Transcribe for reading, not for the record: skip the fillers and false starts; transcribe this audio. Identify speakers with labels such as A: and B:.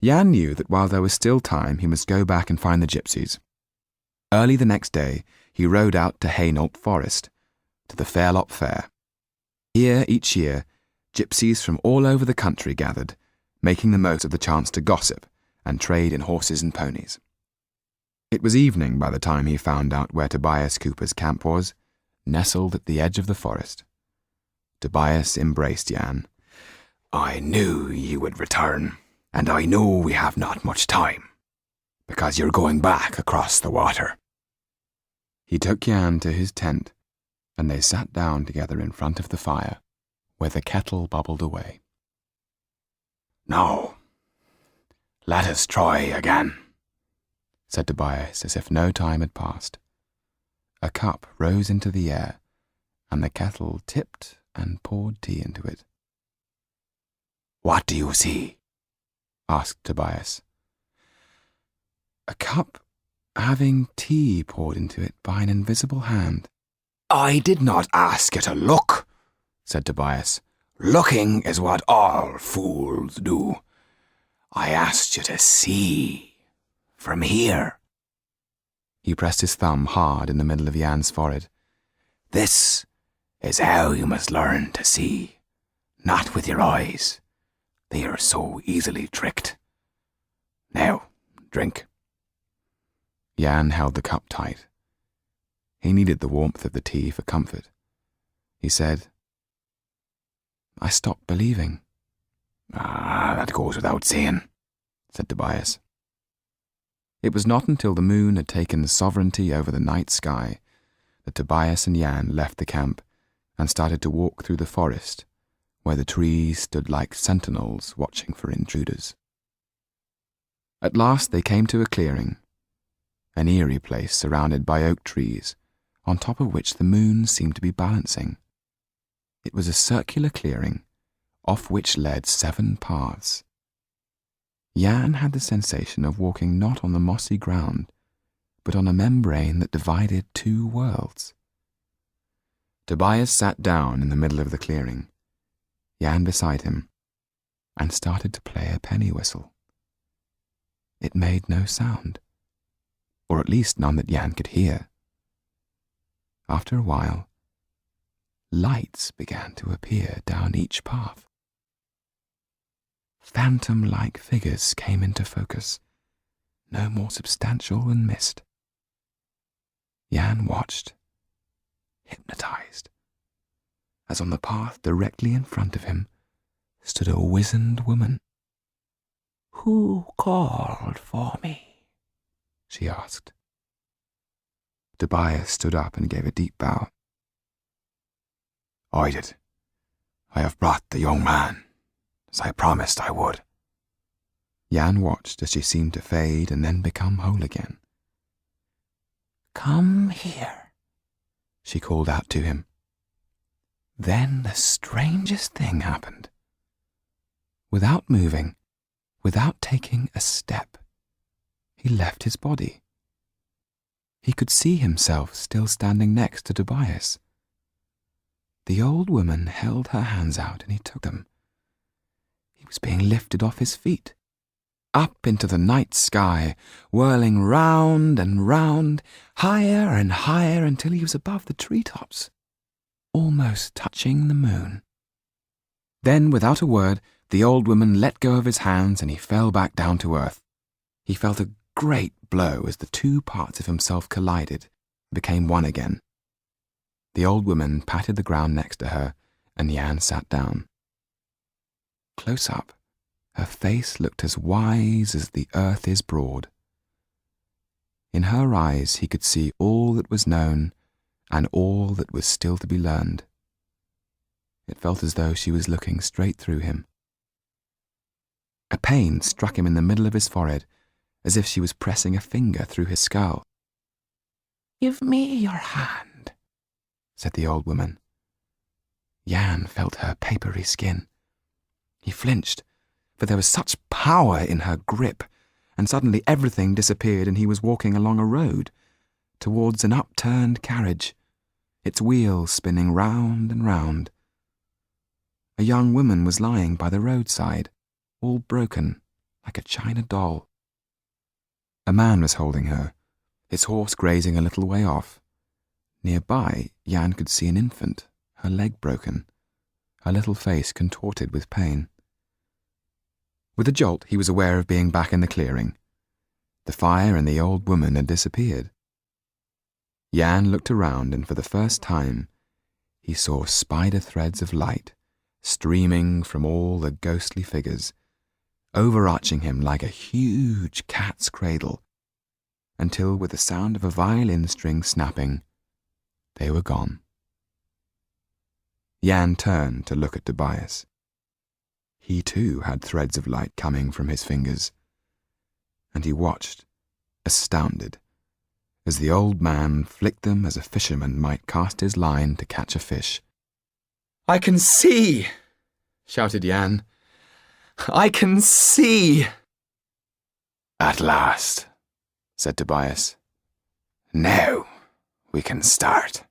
A: Jan knew that while there was still time, he must go back and find the gypsies. Early the next day, he rode out to Hainault Forest, to the Fairlop Fair. Here, each year, gypsies from all over the country gathered, making the most of the chance to gossip and trade in horses and ponies. It was evening by the time he found out where Tobias Cooper's camp was, nestled at the edge of the forest. Tobias embraced Jan. "I knew you would return, and I know we have not much time, because you're going back across the water." He took Jan to his tent, and they sat down together in front of the fire, where the kettle bubbled away. "Now, let us try again," said Tobias, as if no time had passed. A cup rose into the air, and the kettle tipped and poured tea into it. "What do you see?" asked Tobias. "A cup having tea poured into it by an invisible hand." "I did not ask you to look," said Tobias. "Looking is what all fools do. I asked you to see. From here." He pressed his thumb hard in the middle of Jan's forehead. "This is how you must learn to see. Not with your eyes. They are so easily tricked. Now, drink." Jan held the cup tight. He needed the warmth of the tea for comfort. He said, "I stopped believing." "That goes without saying," said Tobias. It was not until the moon had taken sovereignty over the night sky that Tobias and Jan left the camp and started to walk through the forest, where the trees stood like sentinels watching for intruders. At last they came to a clearing, an eerie place surrounded by oak trees, on top of which the moon seemed to be balancing. It was a circular clearing, off which led 7 paths. Jan had the sensation of walking not on the mossy ground, but on a membrane that divided 2 worlds. Tobias sat down in the middle of the clearing, Jan beside him, and started to play a penny whistle. It made no sound, or at least none that Jan could hear. After a while, lights began to appear down each path. Phantom-like figures came into focus, no more substantial than mist. Jan watched, hypnotized, as on the path directly in front of him stood a wizened woman. "Who called for me?" she asked. Tobias stood up and gave a deep bow. "I did. I have brought the young man, as I promised I would." Jan watched as she seemed to fade and then become whole again. "Come here," she called out to him. Then the strangest thing happened. Without moving, without taking a step, he left his body. He could see himself still standing next to Tobias. The old woman held her hands out and he took them. He was being lifted off his feet, up into the night sky, whirling round and round, higher and higher until he was above the treetops, almost touching the moon. Then, without a word, the old woman let go of his hands and he fell back down to earth. He felt a great blow as the 2 parts of himself collided and became one again. The old woman patted the ground next to her, and Jan sat down. Close up, her face looked as wise as the earth is broad. In her eyes he could see all that was known and all that was still to be learned. It felt as though she was looking straight through him. A pain struck him in the middle of his forehead, as if she was pressing a finger through his skull. "Give me your hand," said the old woman. Jan felt her papery skin. He flinched, for there was such power in her grip, and suddenly everything disappeared and he was walking along a road, towards an upturned carriage, its wheels spinning round and round. A young woman was lying by the roadside, all broken, like a china doll. A man was holding her, his horse grazing a little way off. Nearby, Jan could see an infant, her leg broken, her little face contorted with pain. With a jolt, he was aware of being back in the clearing. The fire and the old woman had disappeared. Jan looked around, and for the first time, he saw spider threads of light streaming from all the ghostly figures, overarching him like a huge cat's cradle, until with the sound of a violin string snapping, they were gone. Jan turned to look at Tobias. He too had threads of light coming from his fingers, and he watched, astounded, as the old man flicked them as a fisherman might cast his line to catch a fish. "I can see!" shouted Jan. "I can see!" "At last," said Tobias. "Now we can start."